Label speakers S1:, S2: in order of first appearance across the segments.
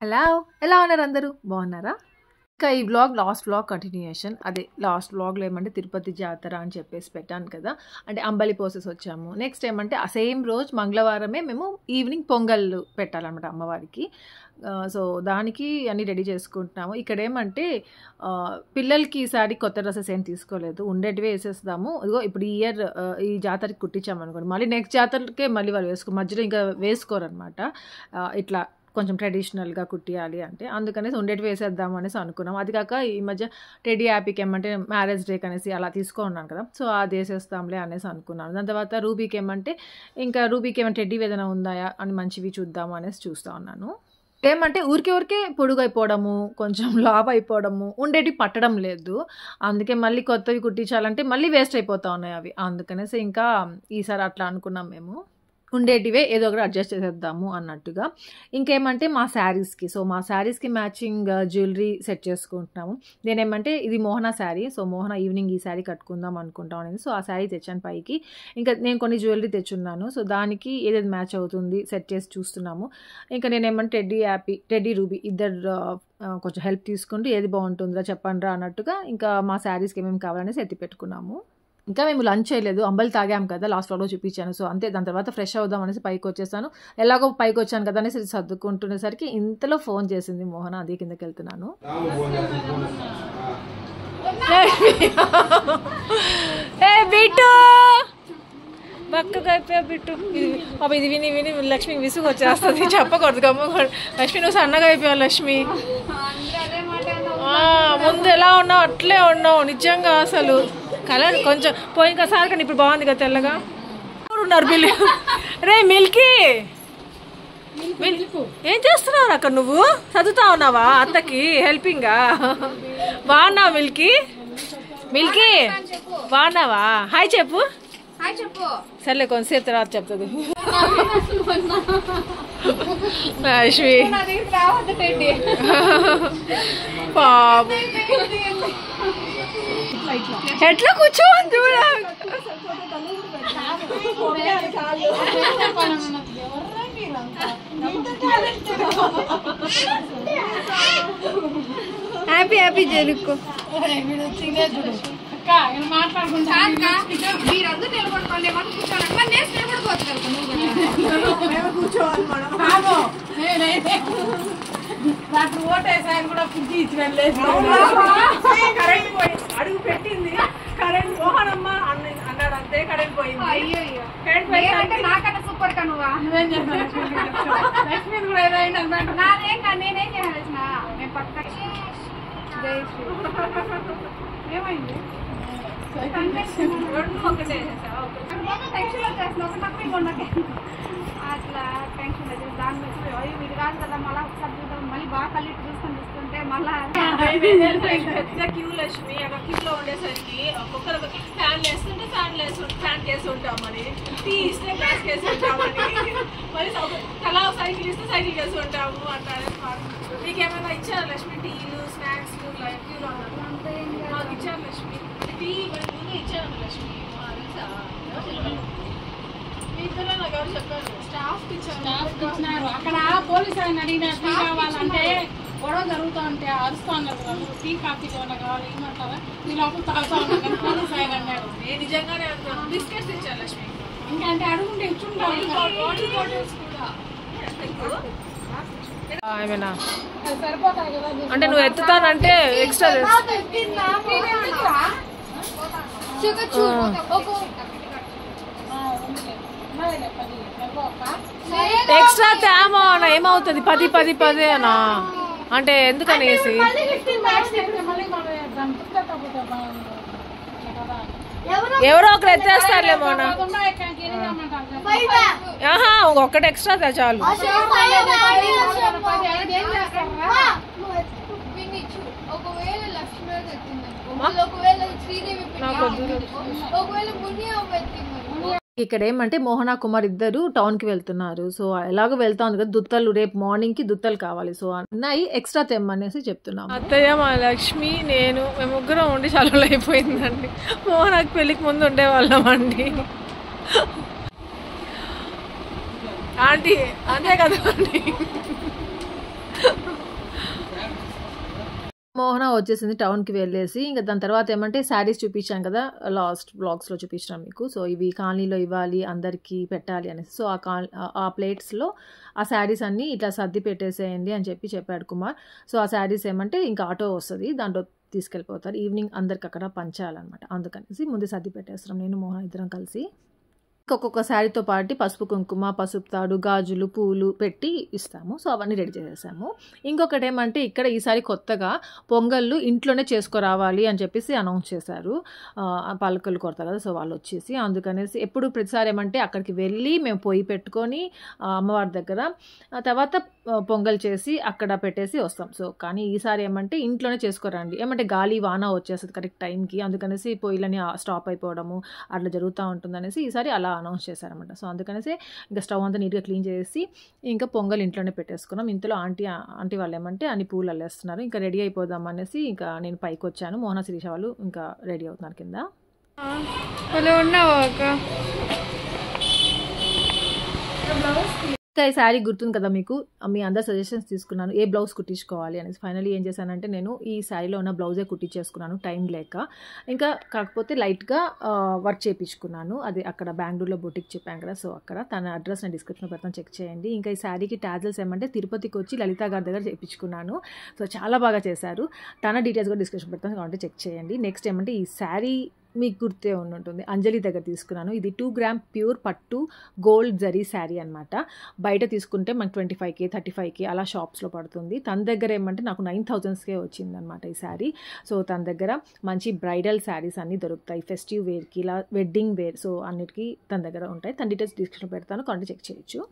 S1: Hello, ఎలా ఉన్నారు అందరూ? బాగున్నారా? ఇంకా ఈ వ్లాగ్ లాస్ట్ వ్లాగ్ కంటిన్యూయేషన్. అదే లాస్ట్ వ్లాగ్లో ఏమంటే తిరుపతి జాతర అని చెప్పేసి పెట్టాను కదా, అంటే అంబలి పోసేసి వచ్చాము. నెక్స్ట్ ఏమంటే ఆ సేమ్ రోజు మంగళవారమే మేము ఈవినింగ్ పొంగల్ పెట్టాలన్నమాట అమ్మవారికి. సో దానికి అన్నీ రెడీ చేసుకుంటున్నాము. ఇక్కడ ఏమంటే పిల్లలకి ఈసారి కొత్త డ్రెస్సెస్ ఏం తీసుకోలేదు, ఉండేటివే వేసేస్తాము. ఇదిగో ఇప్పుడు ఈ ఇయర్ ఈ జాతరకి కుట్టించామనుకోండి, మళ్ళీ నెక్స్ట్ జాతరకే మళ్ళీ వాళ్ళు మధ్యలో ఇంకా వేసుకోరనమాట. ఇట్లా కొంచెం ట్రెడిషనల్గా కుట్టియాలి అంటే, అందుకనేసి ఉండేటివి వేసేద్దాం అనేసి అనుకున్నాం. అది కాక ఈ మధ్య టెడీ హ్యాపీకి ఏమంటే మ్యారేజ్ డేకి అనేసి అలా ఉన్నాను కదా, సో అది వేసేస్తాంలే అనేసి అనుకున్నాను. దాని తర్వాత రూబీకి ఏమంటే ఇంకా రూబీకి ఏమైనా టెడ్డీ ఏదైనా ఉందా అని మంచివి చూద్దాము అనేసి చూస్తూ ఉన్నాను. ఏమంటే ఊరికే పొడుగు అయిపోవడము, కొంచెం లావ్ అయిపోవడము, ఉండేటివి పట్టడం లేదు. అందుకే మళ్ళీ కొత్తవి కుట్టించాలంటే మళ్ళీ వేస్ట్ అయిపోతూ ఉన్నాయి అవి. అందుకనేసి ఇంకా ఈసారి అట్లా అనుకున్నాం మేము, ఉండేటివే ఏదో ఒకటి అడ్జస్ట్ చేసేద్దాము అన్నట్టుగా. ఇంకేమంటే మా శారీస్కి మ్యాచింగ్ జ్యువెలరీ సెట్ చేసుకుంటున్నాము. నేనేమంటే ఇది మోహన శారీ, సో మోహన ఈవినింగ్ ఈ శారీ కట్టుకుందాం అనుకుంటాం అనేది, సో ఆ శారీ తెచ్చాను పైకి. ఇంకా నేను కొన్ని జ్యువెలరీ తెచ్చున్నాను, సో దానికి ఏదేది మ్యాచ్ అవుతుంది సెట్ చేసి చూస్తున్నాము. ఇంకా నేనేమంటే టెడ్డీ రూబీ ఇద్దరు కొంచెం హెల్ప్ తీసుకుంటూ ఏది బాగుంటుందో చెప్పండి అన్నట్టుగా ఇంకా మా శారీస్కి ఏమేమి కావాలనేసి ఎత్తి పెట్టుకున్నాము. ఇంకా మేము లంచ్ చేయలేదు, అంబలి తాగాము కదా, లాస్ట్ వ్లాగ్లో చూపించాను. సో అంతే, దాని తర్వాత ఫ్రెష్ అవుదాం అనేసి పైకి వచ్చేసాను. ఎలాగో పైకి వచ్చాను కదా అనేసి సర్దుకుంటునేసరికి ఇంతలో ఫోన్ చేసింది మోహన, అది కిందకి వెళ్తున్నాను. బక్కగా అయిపోయా బిట్టు. ఇది విని లక్ష్మికి విసుగు వచ్చేస్తుంది, చెప్పకూడదు గమ్మకూడదు. లక్ష్మి నువ్వు సన్నగా అయిపోయావు లక్ష్మి, ముందు ఎలా ఉన్నావు అట్లే ఉన్నావు నిజంగా. అసలు కలర్ కొంచెం పోయినసారి కానీ ఇప్పుడు బాగుంది కదా తెల్లగా ఉన్నారు. రే మిల్కీ, ఏం చేస్తున్నావు అక్కడ? నువ్వు చదువుతా ఉన్నావా? అత్తకి హెల్పింగా? బాగున్నావా మిల్కీ? బాగున్నావా? హాయ్ చెప్పు. సర్లే కొంతసేపు తర్వాత చెప్తుంది లక్ష్మి. బాబు ఎట్లా కూర్చోని చూడ. హ్యాపీ జరుక్కో.
S2: నాకు ఓటేసాయని కూడా పుట్టి ఇచ్చి వెళ్ళేసి అడుగు పెట్టింది కరెంట్ పోహానమ్మ అన్నాడు, అంతే కరెంట్ పోయింది. అయ్యో నాకన్నా సూపర్ కా నువ్వేం చేస్తావు? లక్ష్మి కూడా ఏదైనా నాదేం కా, నేనేం చేయాల్సిన మేము పక్క ఏమైంది ఒకటే అట్లా టెన్షన్ లేదు. దాని గురించి వీడు కాదు కదా, మళ్ళీ ఒకసారి మళ్ళీ బాగా కళ్ళు చూస్తుంటే మళ్ళీ పెద్ద క్యూ లక్ష్మి. అక్కడ క్యూలో ఉండేసరికి ఒక్కొక్కరు ఫ్యాన్ వేసి ఉంటామని, టీ ఇస్తే గ్లాస్ వేసి ఉంటామని, మళ్ళీ తలా సైకిల్ ఇస్తే సైకిల్ వేసి ఉంటాము అట్లా. నీకేమైనా ఇచ్చారు లక్ష్మి టీలు స్నాక్స్ క్యూలో మాకు ఇచ్చారు లక్ష్మి. టీ ముందు ఇచ్చారు లక్ష్మి. అక్కడ పోలీసు ఆయన అడిగిన టీ కావాలంటే గొడవ జరుగుతూ ఉంటే అరుస్తూ ఉన్నారు వాళ్ళు. టీ కాఫీ ఏమన్నా కావాలి ఏమంటారా? మీ లోపల తాగుతూ ఉన్నారు పోలీసు ఆయన అన్నాడు. నిజంగానే బిస్కెట్స్ ఇచ్చారు లక్ష్మి. ఇంకా అంటే అడుగుంటే ఇచ్చుంటారు.
S1: సరిపోతాయి కదా అంటే నువ్వు ఎత్తుతానంటే ఎక్స్ట్రా ఎక్స్ట్రా తేమో అన్న ఏమవుతుంది? 10 అనా అంటే ఎందుకనేసి ఎవరో ఒకరు ఎత్తేస్తారులేమో అన్న. ఒక్కటి ఎక్స్ట్రా చాలు. ఇక్కడ ఏమంటే మోహన కుమార్ ఇద్దరు టౌన్కి వెళ్తున్నారు. సో ఎలాగో వెళ్తా ఉంది కదా, దుత్తలు రేపు మార్నింగ్కి దుత్తలు కావాలి, సో అన్నాయి ఎక్స్ట్రా తెమ్మనేసి చెప్తున్నాం. అత్తయ్య మా లక్ష్మి నేను మేము ముగ్గురం ఉండి చాలా అయిపోయిందండి. మోహనకి పెళ్ళికి ముందు ఉండేవాళ్ళం అండి. ఆంటీ అంతే కదా అండి. మోహన వచ్చేసింది టౌన్‌కి వెళ్ళేసి, ఇంక దాని తర్వాత ఏమంటే శారీస్ చూపించాను కదా! లాస్ట్ వ్లాగ్స్‌లో చూపించాను మీకు. సో, ఇవి కాలనీలో ఇవ్వాలి, అందరికీ పెట్టాలి అనేసి. సో, ఆ ప్లేట్స్‌లో ఆ శారీస్ అన్నీ ఇట్లా సర్ది పెట్టేసేయండి అని చెప్పాడు కుమార్. సో, ఆ శారీస్ ఏమంటే ఇంకా ఆటో వస్తది. దాంట్లో తీసుకెళ్ళిపోతారు. ఈవినింగ్ అందరికి అక్కడ పంచాలనమాట. అందుకనేసి ముందు సర్ది పెట్టేస్తున్నాం నేను, మోహన ఇద్దరం కలిసి. ఒక్కొక్క శారీతో పాటు పసుపు కుంకుమ, పసుపు తాడు, గాజులు, పూలు పెట్టి ఇస్తాము. సో, అవన్నీ రెడీ చేసేసాము. ఇంకొకటి ఏమంటే ఇక్కడ ఈసారి కొత్తగా పొంగళ్ళు ఇంట్లోనే చేసుకురావాలి అని చెప్పేసి అనౌన్స్ చేశారు. పలకలు కొడతారు కదా! సో, వాళ్ళు వచ్చేసి అందుకనేసి ఎప్పుడు ప్రతిసారి ఏమంటే అక్కడికి వెళ్ళి మేము పొయ్యి పెట్టుకొని అమ్మవారి దగ్గర తర్వాత పొంగల్ చేసి అక్కడ పెట్టేసి వస్తాం. సో, కానీ ఈసారి ఏమంటే ఇంట్లోనే చేసుకురండి. ఏమంటే గాలి వాన వచ్చేస్తుంది కరెక్ట్ టైంకి. అందుకనేసి పొయ్యిలని స్టాప్ అయిపోవడము అట్లా జరుగుతూ ఉంటుందనేసి ఈసారి అలా అనౌన్స్ చేశారనమాట. సో, అందుకనేసి ఇంకా స్టవ్ అంతా నీట్‌గా క్లీన్ చేసి ఇంకా పొంగల్ ఇంట్లోనే పెట్టేసుకున్నాం. ఇంతలో ఆంటీ వాళ్ళు ఏమంటే అన్ని పూలు అల్లేస్తున్నారు. ఇంకా రెడీ అయిపోదాం అనేసి ఇంకా నేను పైకొచ్చాను. మోహన, శిరీష వాళ్ళు ఇంకా రెడీ అవుతున్నారు కింద. ఇంకా ఈ శారీ గుర్తుంది కదా మీకు, మీ అందరు సజెషన్స్ తీసుకున్నాను ఏ బ్లౌజ్ కుట్టించుకోవాలి అనేసి. ఫైనల్లీ ఏం చేశానంటే నేను ఈ శారీలో ఉన్న బ్లౌజే కుట్టించేసుకున్నాను టైం లేక. ఇంకా కాకపోతే లైట్గా వర్క్ చేయించుకున్నాను. అది అక్కడ బెంగళూరులో బొటిక్ చెప్పాను కదా, సో అక్కడ తన అడ్రస్ నేను డిస్క్రిప్షన్లో పెడతాను, చెక్ చేయండి. ఇంకా ఈ శారీకి టాజల్స్ ఏమంటే తిరుపతికి వచ్చి లలిత గారి దగ్గర చేయించుకున్నాను. సో చాలా బాగా చేశారు. తన డీటెయిల్స్ కూడా డిస్క్రిప్షన్ పెడతాను, కాబట్టి చెక్ చేయండి. నెక్స్ట్ ఏమంటే ఈ శారీ మీకు గుర్తే ఉంటుంది, అంజలి దగ్గర తీసుకున్నాను. ఇది 2 గ్రామ్ ప్యూర్ పట్టు గోల్డ్ జరీ శారీ అనమాట. బయట తీసుకుంటే మనకు 25K 35K అలా షాప్స్లో పడుతుంది. తన దగ్గర ఏమంటే నాకు 9,000కే వచ్చిందనమాట ఈ శారీ. సో తన దగ్గర మంచి బ్రైడల్ శారీస్ అన్నీ దొరుకుతాయి, ఫెస్టివ్ వేర్కి, ఇలా వెడ్డింగ్ వేర్, సో అన్నిటికీ తన దగ్గర ఉంటాయి. తన డీటెయిల్స్ డిస్క్రిప్షన్ పెడతాను, కాబట్టి చెక్ చేయొచ్చు.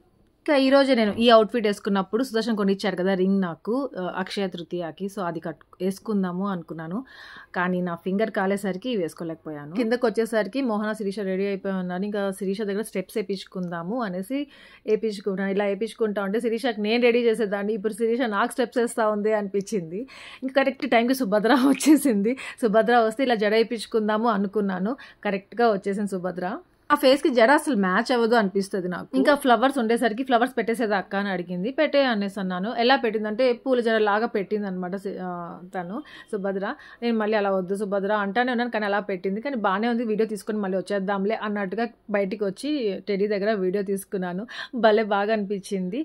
S1: ఇంకా ఈరోజు నేను ఈ అవుట్ఫిట్ వేసుకున్నప్పుడు సుదర్శన్ కొని ఇచ్చారు కదా రింగ్ నాకు అక్షయ తృతీయకి. సో అది వేసుకుందాము అనుకున్నాను, కానీ నా ఫింగర్ కాలేసరికి వేసుకోలేకపోయాను. కిందకు వచ్చేసరికి మోహన, శిరీష రెడీ అయిపోయి ఉన్నారు. ఇంకా శిరీష దగ్గర స్టెప్స్ వేయించుకుందాము అనేసి వేయించుకుంటాను. ఇలా వేయించుకుంటా ఉంటే శిరీషకి నేను రెడీ చేసేదాన్ని, ఇప్పుడు శిరీష నాకు స్టెప్స్ వేస్తూ ఉంది అనిపించింది. ఇంకా కరెక్ట్ టైంకి సుభద్ర వచ్చేసింది. సుభద్ర వస్తే ఇలా జడ వేయించుకుందాము అనుకున్నాను, కరెక్ట్గా వచ్చేసింది సుభద్ర. ఆ ఫేస్కి జడ అసలు మ్యాచ్ అవ్వదు అనిపిస్తుంది నాకు. ఇంకా ఫ్లవర్స్ ఉండేసరికి ఫ్లవర్స్ పెట్టేసేది అక్క అని అడిగింది, పెట్టే అనేసి అన్నాను. ఎలా పెట్టిందంటే పూల జడ లాగా పెట్టింది అనమాట తను సుభద్ర. నేను మళ్ళీ అలా వద్దు సుభద్ర అంటానే ఉన్నాను, కానీ అలా పెట్టింది. కానీ బాగానే ఉంది, వీడియో తీసుకొని మళ్ళీ వచ్చేద్దాంలే అన్నట్టుగా బయటికి వచ్చి టెడీ దగ్గర వీడియో తీసుకున్నాను. భలే బాగా అనిపించింది.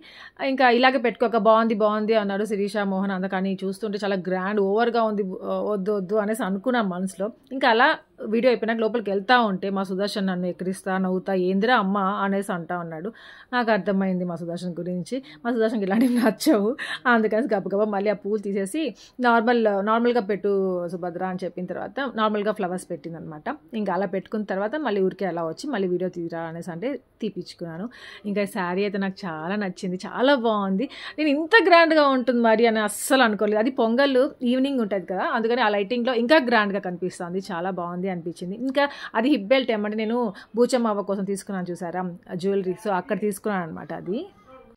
S1: ఇంకా ఇలాగే పెట్టుకోక బాగుంది అన్నాడు శిరీష, మోహన్ అంతా. కానీ చూస్తుంటే చాలా గ్రాండ్ ఓవర్గా ఉంది, వద్దు అనేసి అనుకున్నాను మనసులో. ఇంకా అలా వీడియో అయిపోయినాక లోపలికి వెళ్తా ఉంటే మా సుదర్శన్ నన్ను ఎక్కిరిస్తా నవ్వుతా ఏందిరా అమ్మ అనేసి అంటా ఉన్నాడు. నాకు అర్థమైంది మా సుదర్శన్ గురించి, మా సుదర్శన్కి ఇలాంటివి నచ్చవు. అందుకని గబగబా మళ్ళీ ఆ పూలు తీసేసి నార్మల్గా పెట్టు సుభద్ర అని చెప్పిన తర్వాత నార్మల్గా ఫ్లవర్స్ పెట్టింది అనమాట. ఇంకా అలా పెట్టుకున్న తర్వాత మళ్ళీ ఊరికే అలా వచ్చి మళ్ళీ వీడియో తీరా అనేసి అంటే తీపిచ్చుకున్నాను. ఇంకా ఈ శారీ అయితే నాకు చాలా నచ్చింది, చాలా బాగుంది. నేను ఇంత గ్రాండ్గా ఉంటుంది మరి అని అస్సలు అనుకోలేదు. అది పొంగల్ ఈవినింగ్ ఉంటుంది కదా, అందుకని ఆ లైటింగ్లో ఇంకా గ్రాండ్గా కనిపిస్తుంది, చాలా బాగుంది అనిపించింది. ఇంకా అది హిప్ బెల్ట్ ఏమంటే నేను బూచమ్మ అవ్వ కోసం తీసుకున్నాను చూసారా జ్యువెలరీ, సో అక్కడ తీసుకున్నాను అనమాట. అది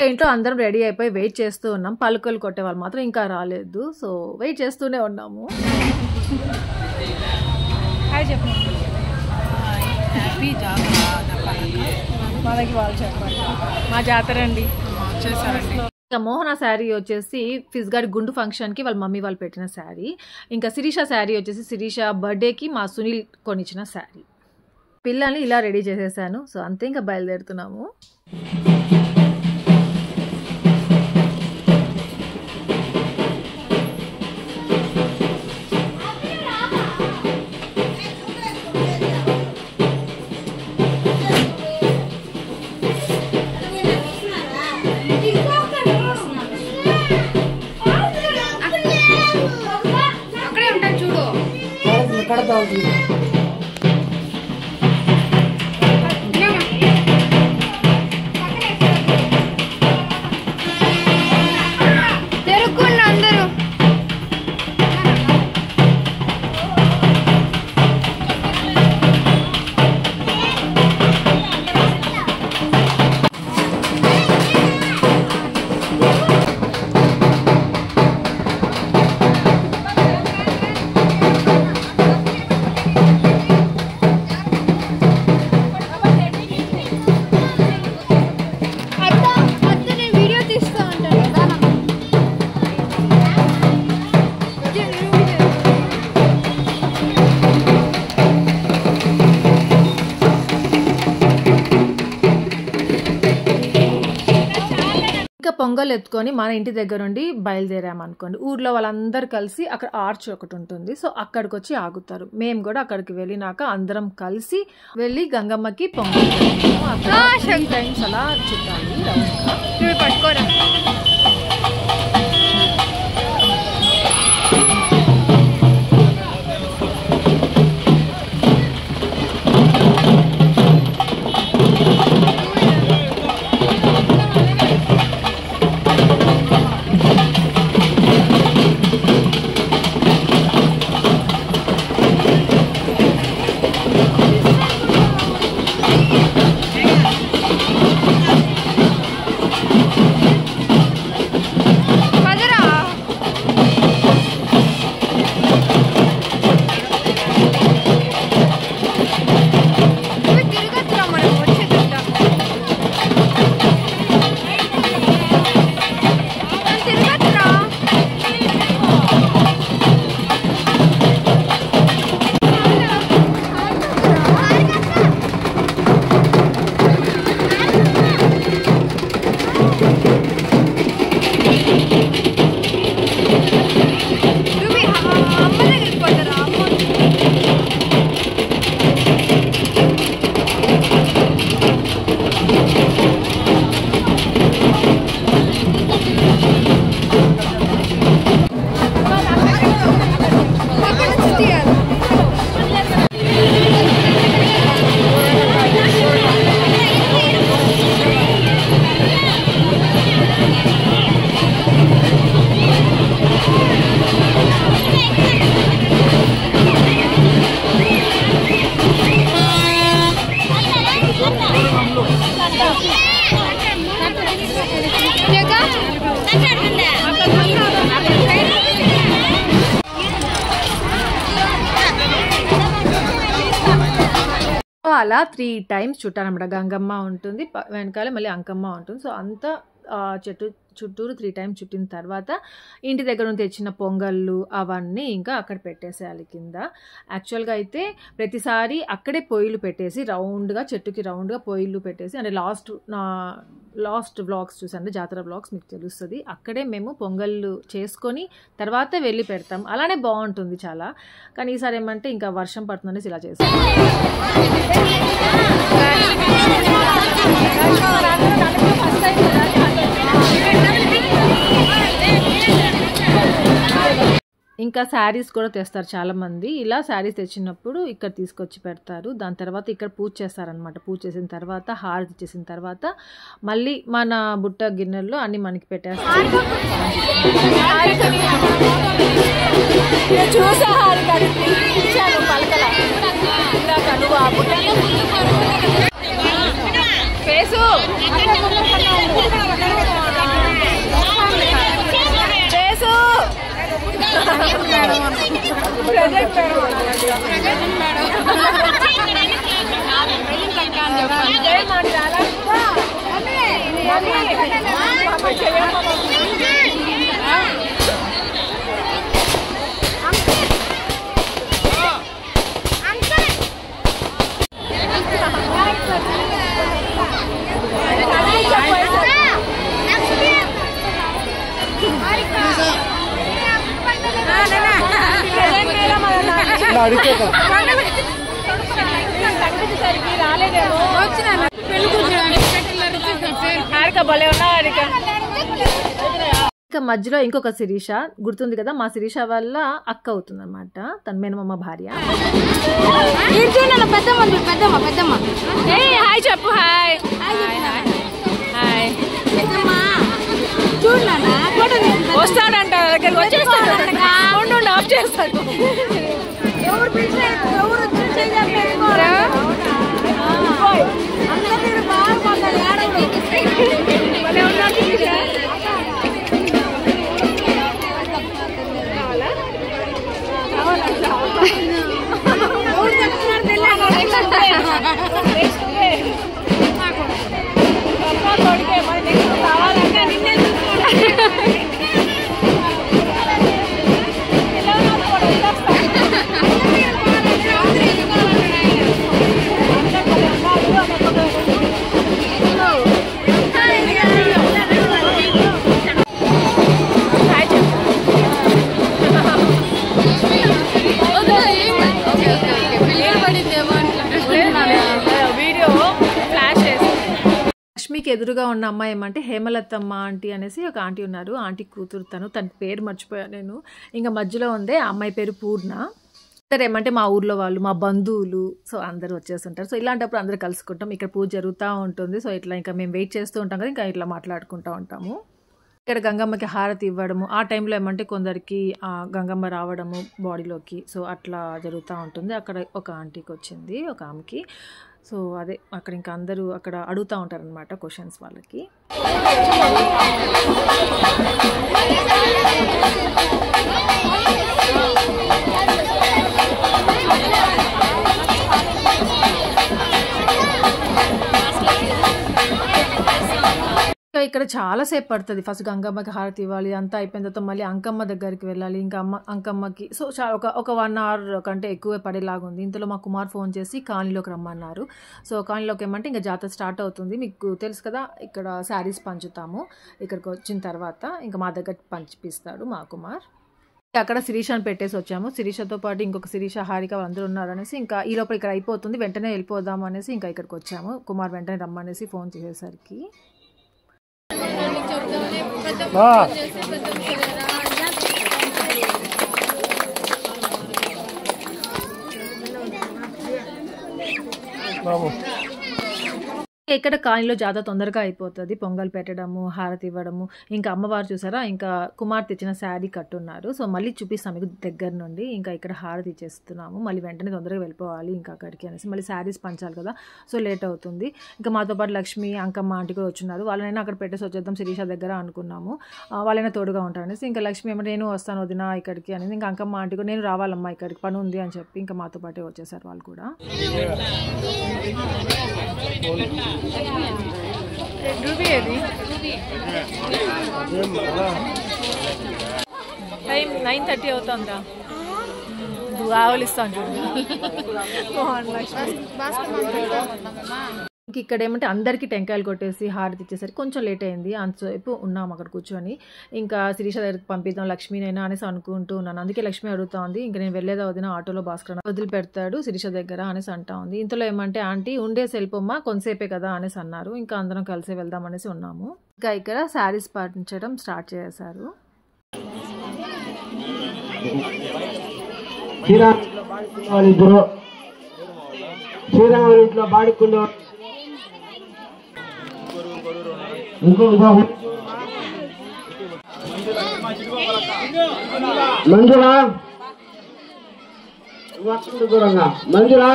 S1: ఇంట్లో అందరం రెడీ అయిపోయి వెయిట్ చేస్తూ ఉన్నాం. పలుకలు కొట్టే వాళ్ళు మాత్రం ఇంకా రాలేదు, సో వెయిట్ చేస్తూనే ఉన్నాము. మా జాతర అండి. ఇంకా మోహన శారీ వచ్చేసి ఫిజ్ గారి గుండు ఫంక్షన్కి వాళ్ళ మమ్మీ వాళ్ళు పెట్టిన శారీ. ఇంకా శిరీష శారీ వచ్చేసి శిరీష బర్త్డేకి మా సునీల్ కొనిచ్చిన శారీ. పిల్లల్ని ఇలా రెడీ చేసేసాను. సో అంతే, ఇంకా బయలుదేరుతున్నాము. పొంగల్ ఎత్తుకొని మన ఇంటి దగ్గర నుండి బయలుదేరామనుకోండి, ఊర్లో వాళ్ళందరూ కలిసి అక్కడ ఆర్చ్ ఒకటి ఉంటుంది, సో అక్కడికి వచ్చి ఆగుతారు. మేము కూడా అక్కడికి వెళ్ళినాక అందరం కలిసి వెళ్ళి గంగమ్మకి పొంగల్ అక్కడ 3 టైమ్స్ అలా చుట్టాలి రౌండ్గా.
S2: పట్టుకోరా
S1: అలా 3 టైమ్స్ చుట్టాలన్నమాట. గంగమ్మ ఉంటుంది, వెనకాల మళ్ళీ అంకమ్మ ఉంటుంది. సో అంతా చెట్టు చుట్టూరు 3 టైమ్స్ చుట్టిన తర్వాత ఇంటి దగ్గర నుంచి తెచ్చిన పొంగళ్ళు అవన్నీ ఇంకా అక్కడ పెట్టేసేయాలి కింద. యాక్చువల్గా అయితే ప్రతిసారి అక్కడే పొయ్యిలు పెట్టేసి రౌండ్గా చెట్టుకి రౌండ్గా పొయ్యిలు పెట్టేసి, అంటే లాస్ట్ వ్లాగ్స్ చూసాను, జాతర వ్లాగ్స్ మీకు తెలుస్తుంది, అక్కడే మేము పొంగళ్ళు చేసుకొని తర్వాత వెళ్ళి పెడతాం. అలానే బాగుంటుంది చాలా. కానీ ఈసారి ఏమంటే ఇంకా వర్షం పడుతుందనేసి ఇలా చేస్తాం. ఇంకా శారీస్ కూడా తెస్తారు చాలామంది. ఇలా శారీస్ తెచ్చినప్పుడు ఇక్కడ తీసుకొచ్చి పెడతారు. దాని తర్వాత ఇక్కడ పూజ చేస్తారనమాట. పూజ చేసిన తర్వాత హారతి చేసిన తర్వాత మళ్ళీ మన బుట్ట గిన్నెల్లో అన్ని మనకి పెట్టేస్తారు. ఇంకా మధ్యలో ఇంకొక శిరీష గుర్తుంది కదా, మా శిరీష వల్ల అక్క అవుతుంది అనమాట, తన మేనమామ భార్య.
S2: చెప్పు హాయ్ వస్తాడంట, ఆఫ్ చేస్తాడు.
S1: ఎదురుగా ఉన్న అమ్మాయి ఏమంటే హేమలతమ్మ ఆంటీ అనేసి ఒక ఆంటీ ఉన్నారు. ఆంటీ కూతురు తన పేరు మర్చిపోయాను నేను. ఇంకా మధ్యలో ఉందే ఆ అమ్మాయి పేరు పూర్ణ. అందరు ఏమంటే మా ఊర్లో వాళ్ళు, మా బంధువులు, సో అందరూ వచ్చేస్తుంటారు. సో ఇలాంటప్పుడు అందరూ కలుసుకుంటాం. ఇక్కడ పూజ జరుగుతూ ఉంటుంది. సో ఇట్లా ఇంకా మేము వెయిట్ చేస్తూ ఉంటాం కదా, ఇంకా ఇట్లా మాట్లాడుకుంటూ ఉంటాము. ఇక్కడ గంగమ్మకి హారతి ఇవ్వడము, ఆ టైంలో ఏమంటే కొందరికి గంగమ్మ రావడము బాడీలోకి, సో అట్లా జరుగుతూ ఉంటుంది. అక్కడ ఒక ఆంటీకి వచ్చింది, ఒక ఆమెకి. సో అదే అక్కడ ఇంకా అందరూ అక్కడ అడుగుతూ ఉంటారనమాట క్వశ్చన్స్ వాళ్ళకి. ఇక్కడ చాలాసేపు పడుతుంది. ఫస్ట్ గంగమ్మకి హారతి ఇవ్వాలి, అంతా అయిపోయిన తర్వాత మళ్ళీ అంకమ్మ దగ్గరికి వెళ్ళాలి. ఇంకా అంకమ్మకి సో ఒక 1 hour కంటే ఎక్కువే పడేలాగా ఉంది. ఇంతలో మా కుమార్ ఫోన్ చేసి కాలనీలోకి రమ్మన్నారు. సో కాలనీలోకి ఏమంటే ఇంకా జాతర స్టార్ట్ అవుతుంది. మీకు తెలుసు కదా, ఇక్కడ శారీస్ పంచుతాము. ఇక్కడికి వచ్చిన తర్వాత ఇంకా మా దగ్గర పంచిపిస్తాడు మా కుమార్. అక్కడ శిరీషని పెట్టేసి వచ్చాము. శిరీషతో పాటు ఇంకొక శిరీష, హారిక అందరూ ఉన్నారు అనేసి ఇంకా ఈ లోపల ఇక్కడ అయిపోతుంది, వెంటనే వెళ్ళిపోదాం అనేసి ఇంకా ఇక్కడికి వచ్చాము. కుమార్ వెంటనే రమ్మనేసి ఫోన్ చేసేసరికి ఇక్కడ కాలనీలో జాతర తొందరగా అయిపోతుంది. పొంగల్ పెట్టడము, హారతి ఇవ్వడము. ఇంకా అమ్మవారు చూసారా, ఇంకా కుమార్ తెచ్చిన శారీ కట్టున్నారు. సో మళ్ళీ చూపిస్తాం మీకు దగ్గర నుండి. ఇంకా ఇక్కడ హారతి ఇచ్చేస్తున్నాము. మళ్ళీ వెంటనే తొందరగా వెళ్ళిపోవాలి ఇంకా అక్కడికి అనేసి, మళ్ళీ శారీస్ పంచాలి కదా, సో లేట్ అవుతుంది. ఇంకా మాతో పాటు లక్ష్మి, అంకమ్మ ఆంటీ కూడా వచ్చినారు. వాళ్ళనైనా అక్కడ పెట్టేసి వచ్చేద్దాం శిరీష దగ్గర అనుకున్నాము. వాళ్ళైనా తోడుగా ఉంటారనేసి ఇంకా లక్ష్మి ఏమంటే నేను వస్తాను వదినా ఇక్కడికి అనేది. ఇంకా అంకమ్మ ఆంటీ కూడా నేను రావాలమ్మా ఇక్కడికి, పని ఉంది అని చెప్పి ఇంకా మాతో పాటే వచ్చేసారు వాళ్ళు కూడా. టైం 9:30 అవుతుందా, ఆవులు ఇస్తాను చూడండి. ఇక్కడ ఏమంటే అందరికీ టెంకాయలు కొట్టేసి హారతి ఇచ్చేసరికి కొంచెం లేట్ అయింది. అంతసేపు ఉన్నాము అక్కడ కూర్చొని. ఇంకా శిరీష దగ్గరికి పంపిద్దాం లక్ష్మీనైనా అనేసి అనుకుంటూ ఉన్నాను. అందుకే లక్ష్మి అడుగుతా ఉంది, ఇంకా నేను వెళ్ళేదా వదిన, ఆటోలో భాస్కర్ వదిలిపెడతాడు శిరీష దగ్గర అనేసి అంటా ఉంది. ఇంతలో ఏమంటే ఆంటీ ఉండేసి వెళ్ళిపోమ్మా, కొంతసేపే కదా అనేసి అన్నారు. ఇంకా అందరం కలిసి వెళ్దాం అనేసి ఉన్నాము. ఇంకా ఇక్కడ శారీస్ పంచడం స్టార్ట్ చేశారు.
S3: శ్రీరాముల బాడుకున్న మంజులా దూరంగా మంజులా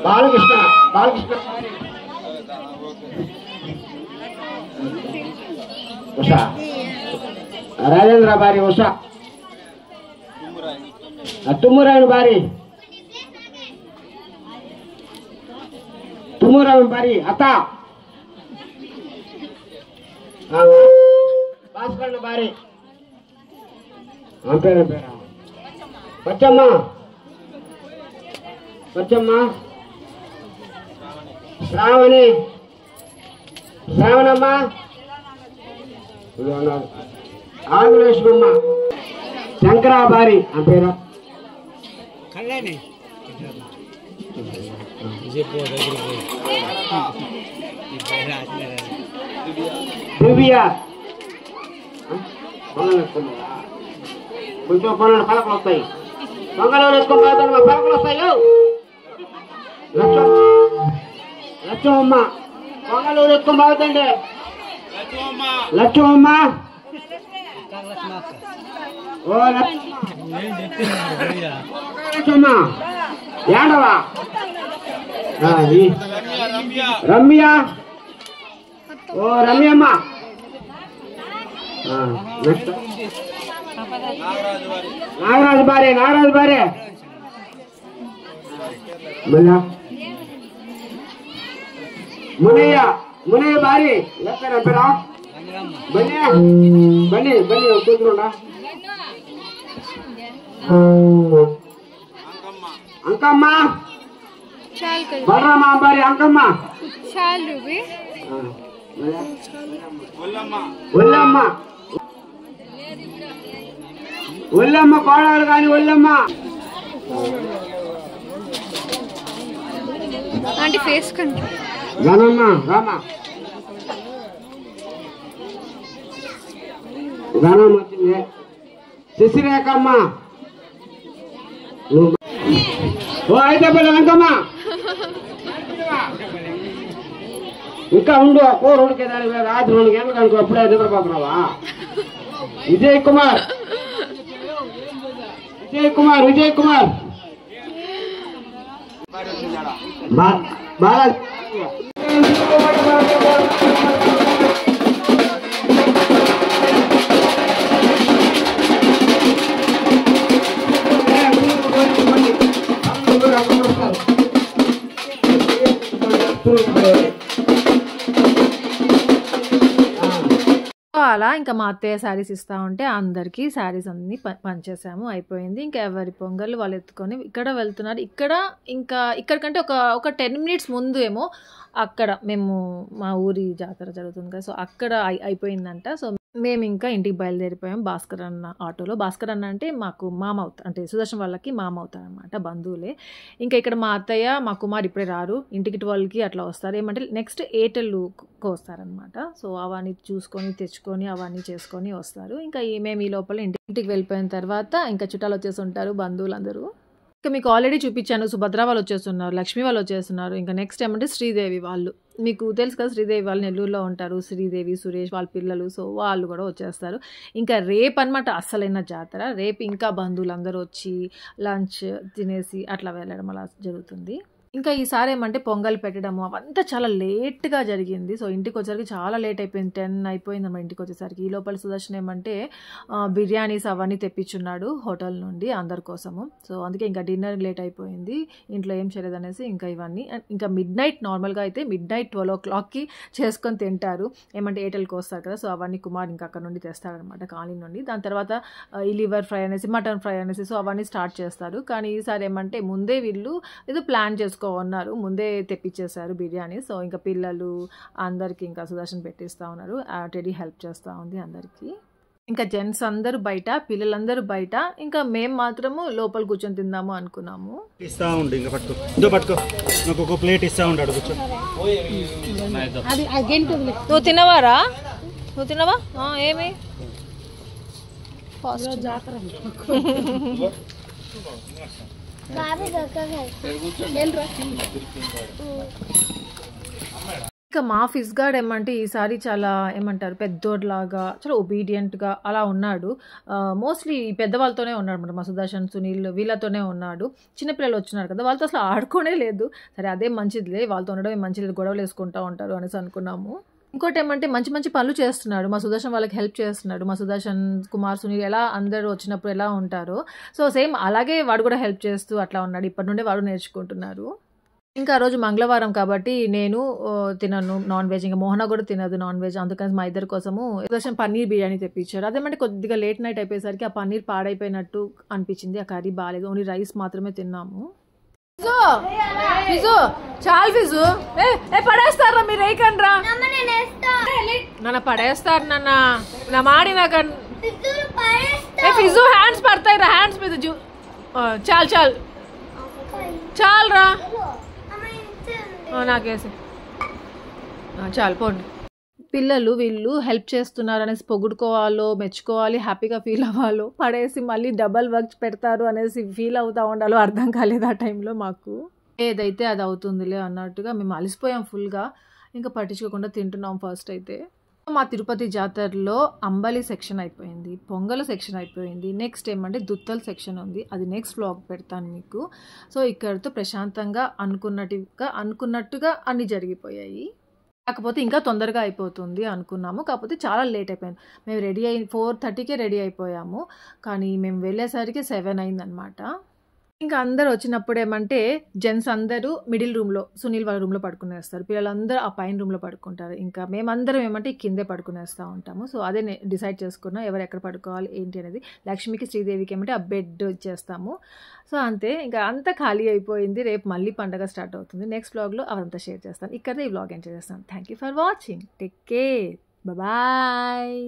S3: బాలకృష్ణ ఉషా రాజేంద్ర భార్య ఉషా తుమ్మురాయన భార్య తుమ్మురాయన భార్య అత్త భాస్కర్ భార్య పేరు వచ్చమ్మ శ్రావణమ్మ ఆంగులేశ్వరమ్మ శంకరా భార్య ఆ పేరు దివ్య కొంచెం పనులు పలకలు వస్తాయి. పొంగళూరు ఎత్తుకోవాలి మా పలకలు వస్తాయి. లక్ష్మమ్మ పొంగళూరు ఎత్తుకోబాగుతండి. లక్ష్మమ్మ ఓ లక్ష్మమ్మ ఏండవా రమ్య ఓ రమ్యమ్మ నాగరాజు భార్య మళ్ళా మునయ్య భార్య ఎక్కడ పేరా బన్నీ కూతురుండా అంకమ్మ బలరామ భార్య అంకమ్మ ఒల్లమ్మ కోడలు కాని ఒల్లమ్మ
S2: ఆంటీ ఫేస్ కంటే
S3: ధనమ్మ రామా ధనమ్మ వచ్చింది శశిరేఖమ్మ ఓ అయితే వెంకమ్మ ఇంకా ఉండు ఓ 2 దానికి రాత్రి 2 గంటలకు అనుకో అప్పుడే నిద్రపోతున్నావా విజయ్ కుమార్ బాగా
S1: అలా ఇంకా మా అత్తయ్య శారీస్ ఇస్తూ ఉంటే అందరికీ శారీస్ అన్నీ పంచేసాము, అయిపోయింది. ఇంకా ఎవరి పొంగళ్ళు వాళ్ళు ఎత్తుకొని ఇక్కడ వెళ్తున్నారు. ఇక్కడికంటే ఒక 10 మినిట్స్ ముందు ఏమో అక్కడ మేము మా ఊరి జాతర జరుగుతుంది కదా, సో అక్కడ అయిపోయిందంట. సో మేము ఇంకా ఇంటికి బయలుదేరిపోయాం భాస్కర్ అన్న ఆటోలో. భాస్కర్ అన్న అంటే మాకు మామ అవుతారు, అంటే సుదర్శన్ వాళ్ళకి మామ అవుతారు అనమాట, బంధువులే. ఇంకా ఇక్కడ మా అత్తయ్య మా కుమార్ ఇప్పుడే రారు, ఇంటికి 12కి అట్లా వస్తారు. ఏమంటే నెక్స్ట్ ఏటెల్లుకి వస్తారనమాట. సో అవన్నీ చూసుకొని తెచ్చుకొని అవన్నీ చేసుకొని వస్తారు. ఇంకా మేము ఈ లోపల ఇంటికి వెళ్ళిపోయిన తర్వాత ఇంకా చుట్టాలు వచ్చేసి ఉంటారు, బంధువులందరూ. ఇంకా మీకు ఆల్రెడీ చూపించాను, సుభద్ర వాళ్ళు వచ్చేస్తున్నారు, లక్ష్మి వాళ్ళు వచ్చేస్తున్నారు. ఇంకా నెక్స్ట్ ఏమంటే శ్రీదేవి వాళ్ళు, మీకు తెలుసు కదా శ్రీదేవి వాళ్ళు నెల్లూరులో ఉంటారు, శ్రీదేవి సురేష్ వాళ్ళ పిల్లలు, సో వాళ్ళు కూడా వచ్చేస్తారు. ఇంకా రేపు అనమాట అస్సలైన జాతర. రేపు ఇంకా బంధువులందరూ వచ్చి లంచ్ తినేసి అట్లా వెళ్ళడం అలా జరుగుతుంది. ఇంకా ఈసారి ఏమంటే పొంగల్ పెట్టడము అవంతా చాలా లేట్గా జరిగింది. సో ఇంటికి వచ్చేసరికి చాలా లేట్ అయిపోయింది, 10 అయిపోయింది అన్నమాట ఇంటికి వచ్చేసరికి. ఈ లోపల సుదర్శన్ ఏమంటే బిర్యానీస్ అవన్నీ తెప్పించున్నాడు హోటల్ నుండి అందరి కోసము. సో అందుకే ఇంకా డిన్నర్ లేట్ అయిపోయింది, ఇంట్లో ఏం చేయలేదు అనేసి ఇంకా ఇవన్నీ ఇంకా మిడ్నైట్, నార్మల్గా అయితే మిడ్నైట్ 12 o'clockకి చేసుకొని తింటారు. ఏమంటే ఏటెల్కి వస్తారు కదా, సో అవన్నీ కుమార్ ఇంకా అక్కడ నుండి తెస్తారనమాట కాలనీ నుండి. దాని తర్వాత ఈ లివర్ ఫ్రై అనేసి, మటన్ ఫ్రై అనేసి, సో అవన్నీ స్టార్ట్ చేస్తారు. కానీ ఈసారి ఏమంటే ముందే వీళ్ళు ఏదో ప్లాన్ ఉన్నారు, ముందే తెప్పించేశారు బిర్యానీ. సో ఇంకా పిల్లలు అందరికి ఇంకా సుదర్శన్ పెట్టిస్తూ ఉన్నారు, టెడీ హెల్ప్ చేస్తూ ఉంది అందరికీ. ఇంకా జెంట్స్ అందరూ బయట, పిల్లలందరూ బయట, ఇంకా మేము మాత్రము లోపల కూర్చొని తిందాము అనుకున్నాము.
S4: ఇస్తా ఉండు, ఇంకా పట్టుకో నాకు ఒక ప్లేట్ ఇస్తా ఉంటాడు కూర్చో.
S1: నువ్వు తినవారా? నువ్వు తినవా? ఏమి ఇంకా మా ఫిజ్ గార్డ్ ఏమంటే ఈసారి చాలా ఏమంటారు పెద్దోడ్లాగా, చాలా ఒబీడియంట్గా అలా ఉన్నాడు. మోస్ట్లీ పెద్దవాళ్ళతోనే ఉన్నాడు అనమాట, మా సుదర్శన్, సునీల్ వీళ్ళతోనే ఉన్నాడు. చిన్నపిల్లలు వచ్చినారు కదా, వాళ్ళతో అసలు ఆడుకోనే లేదు. సరే అదే మంచిదిలే, వాళ్ళతో ఉండడమే మంచిది, గొడవలు వేసుకుంటూ ఉంటారు అనేసి అనుకున్నాము. ఇంకోటి ఏమంటే మంచి మంచి పనులు చేస్తున్నాడు, మా సుదర్శన్ వాళ్ళకి హెల్ప్ చేస్తున్నాడు. మా సుదర్శన్, కుమార్, సునీల్ ఎలా అందరూ వచ్చినప్పుడు ఎలా ఉంటారో, సో సేమ్ అలాగే వాడు కూడా హెల్ప్ చేస్తూ అట్లా ఉన్నాడు. ఇప్పటి నుండే వాడు నేర్చుకుంటున్నారు. ఇంకా ఆ రోజు మంగళవారం కాబట్టి నేను తినను నాన్ వెజ్, ఇంకా మోహన కూడా తినదు నాన్ వెజ్. అందుకని మా ఇద్దరి కోసము సుదర్శన్ పన్నీర్ బిర్యానీ తెప్పించారు. అదేమంటే కొద్దిగా లేట్ నైట్ అయిపోయేసరికి ఆ పన్నీర్ పాడైపోయినట్టు అనిపించింది, ఆ కర్రీ బాగాలేదు, ఓన్లీ రైస్ మాత్రమే తిన్నాము. ఫిజు చాలు ఫిజు, పడేస్తారా మీరు, వేయకండ్రా నన్ను, పడేస్తారు నన్న నా మాడి నాకు ఫిజు హ్యాండ్స్ పడతాయి రా, హ్యాండ్స్ మీద చాలు చాలు చాలురా నాకేసి చాలు పోండి. పిల్లలు వీళ్ళు హెల్ప్ చేస్తున్నారు అనేసి పొగుడుకోవాలో, మెచ్చుకోవాలి, హ్యాపీగా ఫీల్ అవ్వాలో, పడేసి మళ్ళీ డబల్ వర్క్ పెడతారు అనేసి ఫీల్ అవుతూ ఉండాలో అర్థం కాలేదు ఆ టైంలో మాకు. ఏదైతే అది అవుతుందిలే అన్నట్టుగా మేము అలసిపోయాం ఫుల్గా, ఇంకా పట్టించుకోకుండా తింటున్నాం. ఫస్ట్ అయితే మా తిరుపతి జాతరలో అంబలి సెక్షన్ అయిపోయింది, పొంగల్ సెక్షన్ అయిపోయింది. నెక్స్ట్ ఏమంటే దుత్తల్ సెక్షన్ ఉంది, అది నెక్స్ట్ వ్లాగ్ పెడతాను మీకు. సో ఇక్కడితో ప్రశాంతంగా అనుకున్నట్టుగా అన్నీ జరిగిపోయాయి. కాకపోతే ఇంకా తొందరగా అయిపోతుంది అనుకున్నాము, కాకపోతే చాలా లేట్ అయిపోయింది. మేము 4:30కే రెడీ అయిపోయాము, కానీ మేము వెళ్ళేసరికి 7 అయిందనమాట. ఇంకా అందరు వచ్చినప్పుడు ఏమంటే జెంట్స్ అందరూ మిడిల్ రూమ్లో, సునీల్ వాళ్ళ రూమ్లో పడుకునేస్తారు, పిల్లలందరూ ఆ పైన రూమ్లో పడుకుంటారు. ఇంకా మేమందరం ఏమంటే కిందే పడుకునేస్తూ ఉంటాము. సో అదే డిసైడ్ చేసుకున్నాం ఎవరు ఎక్కడ పడుకోవాలి ఏంటి అనేది. లక్ష్మికి, శ్రీదేవికి ఏమంటే ఆ బెడ్ ఇచ్చేస్తాము. సో అంతే, ఇంకా అంతా ఖాళీ అయిపోయింది. రేపు మళ్ళీ పండగ స్టార్ట్ అవుతుంది. నెక్స్ట్ వ్లాగ్లో అవంతా షేర్ చేస్తాను. ఇక్కడే ఈ వ్లాగ్ ఎంజాయ్ చేస్తాను. Thank you for watching, take care, bye.